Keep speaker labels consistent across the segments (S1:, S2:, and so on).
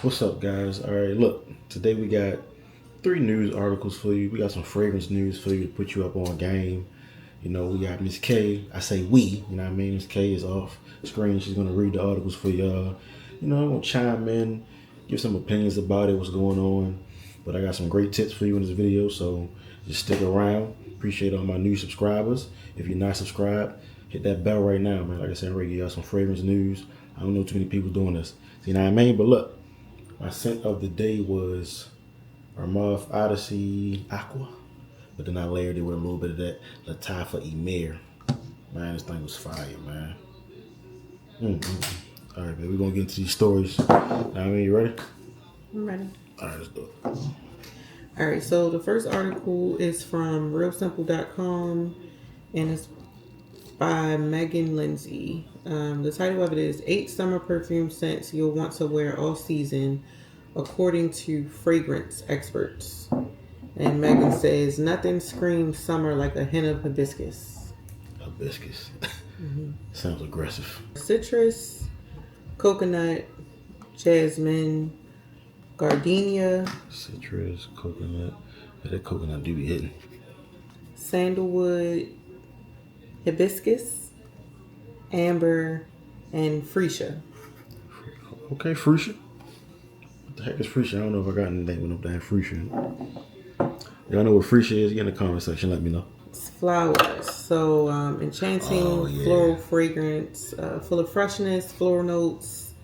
S1: What's up, guys? All right, look, today we got 3 news articles for you. We got some fragrance news for you to put you up on game. You know, we got Miss K. I say we, you know what I mean? Miss K is off screen. She's going to read the articles for y'all. You know, I'm going to chime in, give some opinions about it, what's going on. But I got some great tips for you in this video, so just stick around. Appreciate all my new subscribers. If you're not subscribed, hit that bell right now, man. Like I said, I'm ready to give y'all some fragrance news. I don't know too many people doing this. You know what I mean? But look, my scent of the day was Armaf Odyssey Aqua. But then I layered it with a little bit of that Latifa Emir. Man, this thing was fire, man. All right, man, we're going to get into these stories. Now, I mean, you ready?
S2: I'm ready.
S1: All right, let's do it.
S2: All right, so the first article is from realsimple.com and it's by Megan Lindsay. The title of it is 8 Summer Perfume Scents You'll Want to Wear All Season, according to fragrance experts. And Megan says, nothing screams summer like a hint of hibiscus.
S1: Hibiscus. Sounds aggressive.
S2: Citrus, coconut, jasmine, gardenia,
S1: Citrus, coconut. Yeah, that coconut do be hitting.
S2: sandalwood, hibiscus, amber, and freesia.
S1: Okay, Freesia. What the heck is Freesia? I don't know if I got anything with no damn Freesia. Y'all know what Freesia is? Get in the comment section, let me know.
S2: It's flowers. So enchanting floral fragrance, full of freshness, floral notes,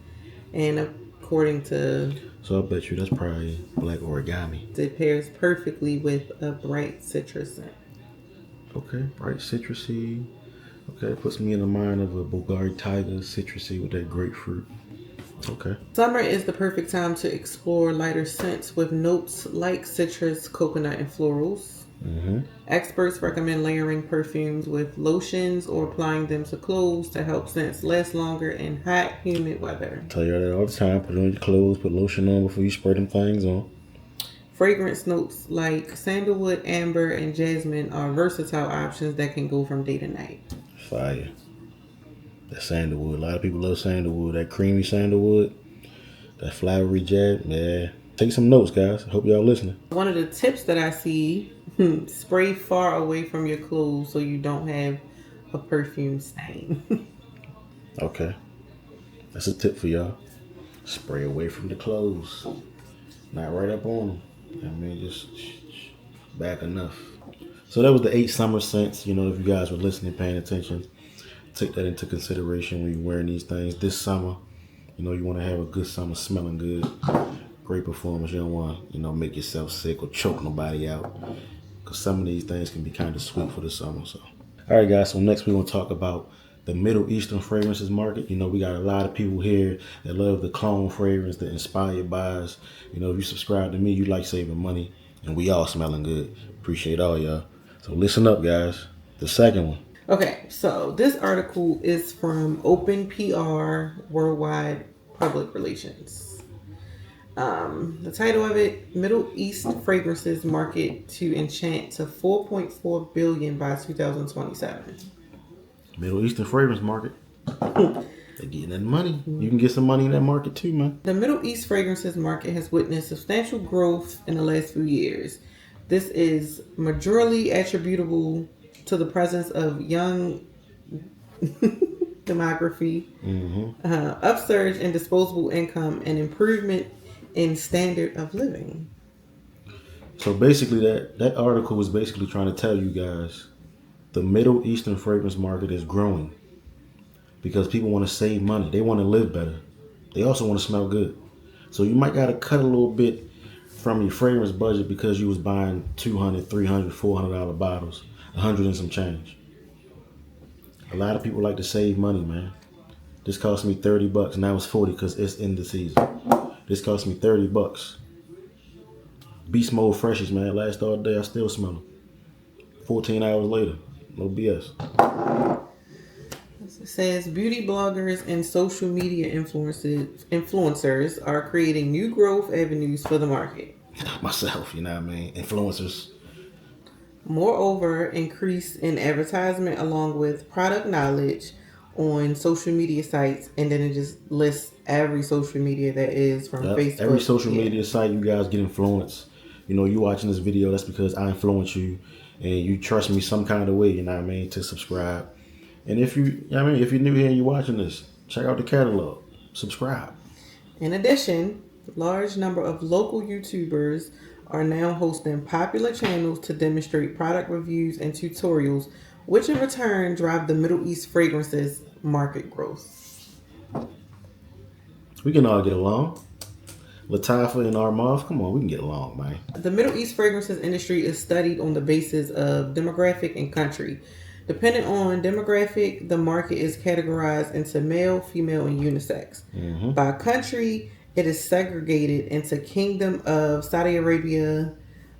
S2: and according to...
S1: So I bet you that's probably black origami.
S2: It pairs perfectly with a bright citrus scent.
S1: Okay, bright citrusy. Okay, puts me in the mind of a Bulgari Tiger, citrusy with that grapefruit. Okay.
S2: Summer is the perfect time to explore lighter scents with notes like citrus, coconut, and florals. Experts recommend layering perfumes with lotions or applying them to clothes to help scents last longer in hot, humid weather.
S1: Tell you that all the time. Put it on your clothes, put lotion on before you spray them things on.
S2: Fragrance notes like sandalwood, amber, and jasmine are versatile options that can go from day to night.
S1: Fire. That sandalwood. A lot of people love sandalwood. That creamy sandalwood. That flowery jazz. Yeah. Take some notes, guys. I hope y'all listening.
S2: One of the tips that I see, spray far away from your clothes so you don't have a perfume stain.
S1: Okay. That's a tip for y'all. Spray away from the clothes. Not right up on them. I mean, just back enough. So that was the 8 summer scents. You know, if you guys were listening, paying attention, take that into consideration when you're wearing these things this summer. You know, you want to have a good summer, smelling good, great performance. You don't want to, make yourself sick or choke nobody out, because some of these things can be kind of sweet for the summer. So, all right, guys. So next we're going to talk about the Middle Eastern fragrances market. You know, we got a lot of people here that love the clone fragrance, the inspired buys. You know, if you subscribe to me, you like saving money, and we all smelling good. Appreciate all y'all. So listen up, guys. The second one.
S2: Okay, so this article is from Open PR Worldwide Public Relations. The title of it, Middle East Fragrances Market to Enchant to $4.4 billion by 2027.
S1: Middle Eastern fragrance market. They're getting that money. You can get some money in that market too, man.
S2: The Middle East fragrances market has witnessed substantial growth in the last few years. This is majorly attributable to the presence of young demography, upsurge in disposable income, and improvement in standard of living.
S1: So basically that article was basically trying to tell you guys the Middle Eastern fragrance market is growing because people want to save money. They want to live better. They also want to smell good. So you might got to cut a little bit from your fragrance budget because you was buying $200, $300, $400 bottles, 100 and some change. A lot of people like to save money, man. This cost me $30. Now it's 40 because it's in the season. This cost me $30. Beast Mode Freshies, man. Last all day, I still smell them. 14 hours later. No BS.
S2: It says beauty bloggers and social media influencers are creating new growth avenues for the market.
S1: Myself, you know what I mean? Influencers.
S2: Moreover, increase in advertisement along with product knowledge on social media sites, and then it just lists every social media that is from
S1: Yep.
S2: Facebook.
S1: Every social media site you guys get influenced. You know, you watching this video, that's because I influence you and you trust me some kind of way, you know what I mean, to subscribe. And if if you're new here and you're watching this, check out the catalog. Subscribe.
S2: In addition, a large number of local YouTubers are now hosting popular channels to demonstrate product reviews and tutorials, which in return drive the Middle East fragrances market growth.
S1: We can all get along. Latifa and Armaf, come on, we can get along, man.
S2: The Middle East fragrances industry is studied on the basis of demographic and country. Depending on demographic, the market is categorized into male, female, and unisex. By country, it is segregated into Kingdom of Saudi Arabia,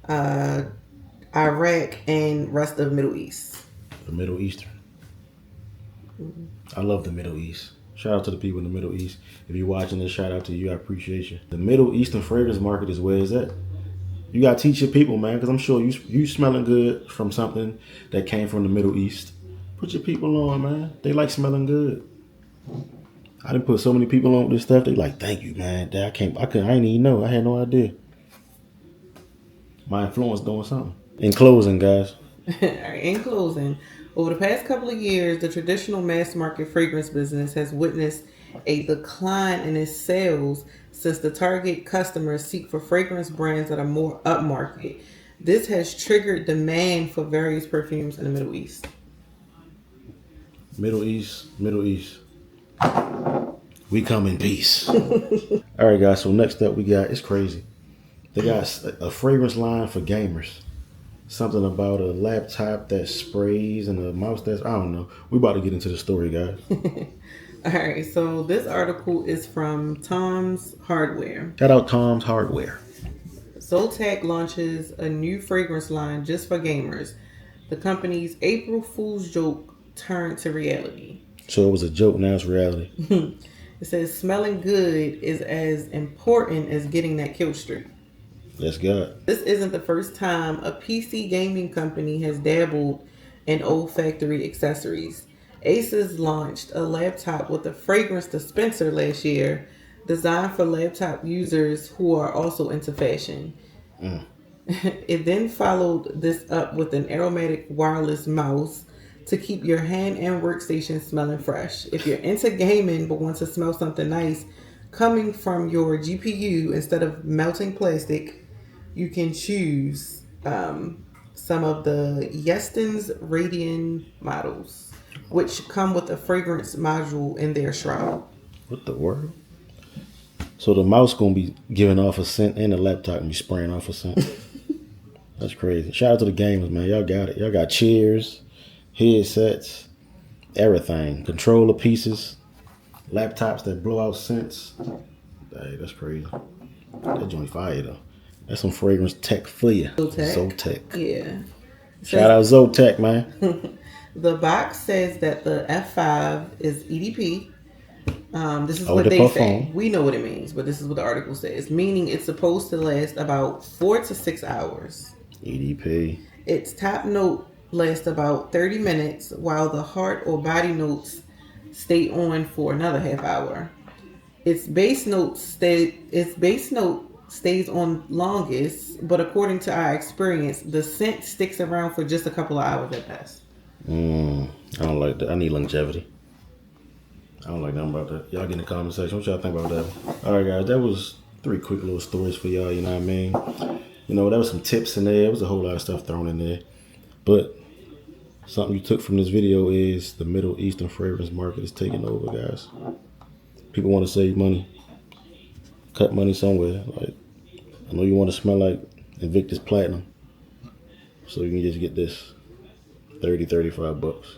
S2: Iraq, and rest of Middle East.
S1: The Middle Eastern. I love the Middle East. Shout out to the people in the Middle East. If you're watching this, shout out to you. I appreciate you. The Middle Eastern fragrance market is where it's at. You gotta teach your people, man, because I'm sure you smelling good from something that came from the Middle East. Put your people on, man. They like smelling good. I didn't put so many people on this stuff. They like, thank you, man. I didn't even know. I had no idea. My influence doing something. In closing, guys.
S2: In closing, over the past couple of years, the traditional mass market fragrance business has witnessed a decline in its sales since the target customers seek for fragrance brands that are more upmarket. This has triggered demand for various perfumes in the Middle East.
S1: Middle East. We come in peace. All right, guys. So next up, it's crazy. They got a fragrance line for gamers. Something about a laptop that sprays and a mouse that's, I don't know. We about to get into the story, guys.
S2: All right, so this article is from Tom's Hardware.
S1: Shout out Tom's Hardware.
S2: Zotac launches a new fragrance line just for gamers. The company's April Fool's joke turned to reality.
S1: So it was a joke, now it's reality.
S2: It says smelling good is as important as getting that kill streak.
S1: Let's go.
S2: This isn't the first time a PC gaming company has dabbled in olfactory accessories. Asus launched a laptop with a fragrance dispenser last year, designed for laptop users who are also into fashion. It then followed this up with an aromatic wireless mouse to keep your hand and workstation smelling fresh. If you're into gaming but want to smell something nice coming from your GPU instead of melting plastic, you can choose some of the Yeston's Radiant models, which come with a fragrance module in their shroud.
S1: What the world? So the mouse gonna be giving off a scent and the laptop gonna be spraying off a scent. That's crazy. Shout out to the gamers, man. Y'all got it. Y'all got chairs, headsets, everything. Controller pieces, laptops that blow out scents. Hey, that's crazy. That joint fire though. That's some fragrance tech for you. Zotac.
S2: Yeah.
S1: Shout out Zotac, man.
S2: The box says that the F5 is EDP. This is
S1: Oh,
S2: what
S1: the
S2: they
S1: puff
S2: say.
S1: on.
S2: We know what it means, but this is what the article says. Meaning it's supposed to last about 4 to 6 hours.
S1: EDP.
S2: Its top note lasts about 30 minutes, while the heart or body notes stay on for another half hour. Its base note stays on longest, but according to our experience, the scent sticks around for just a couple of hours at best.
S1: I don't like that. I need longevity. I don't like nothing about that. Y'all get in the comment section. What y'all think about that? All right, guys. That was 3 quick little stories for y'all. You know what I mean? You know, there was some tips in there. There was a whole lot of stuff thrown in there. But something you took from this video is the Middle Eastern fragrance market is taking over, guys. People want to save money. Cut money somewhere. Like, I know you want to smell like Invictus Platinum. So you can just get this. 30, 35 bucks.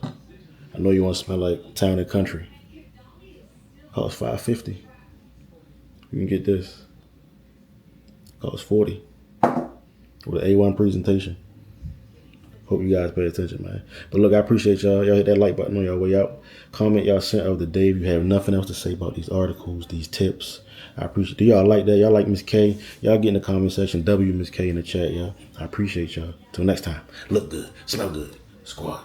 S1: I know you want to smell like Town and Country. Costs $5.50. You can get this. Costs $40. With an A1 presentation. Hope you guys pay attention, man. But look, I appreciate y'all. Y'all hit that like button on y'all way out. Comment y'all scent of the day if you have nothing else to say about these articles, these tips. I appreciate. Do y'all like that? Y'all like Miss K? Y'all get in the comment section. W Miss K in the chat, y'all. I appreciate y'all. Till next time. Look good. Smell good. Squad.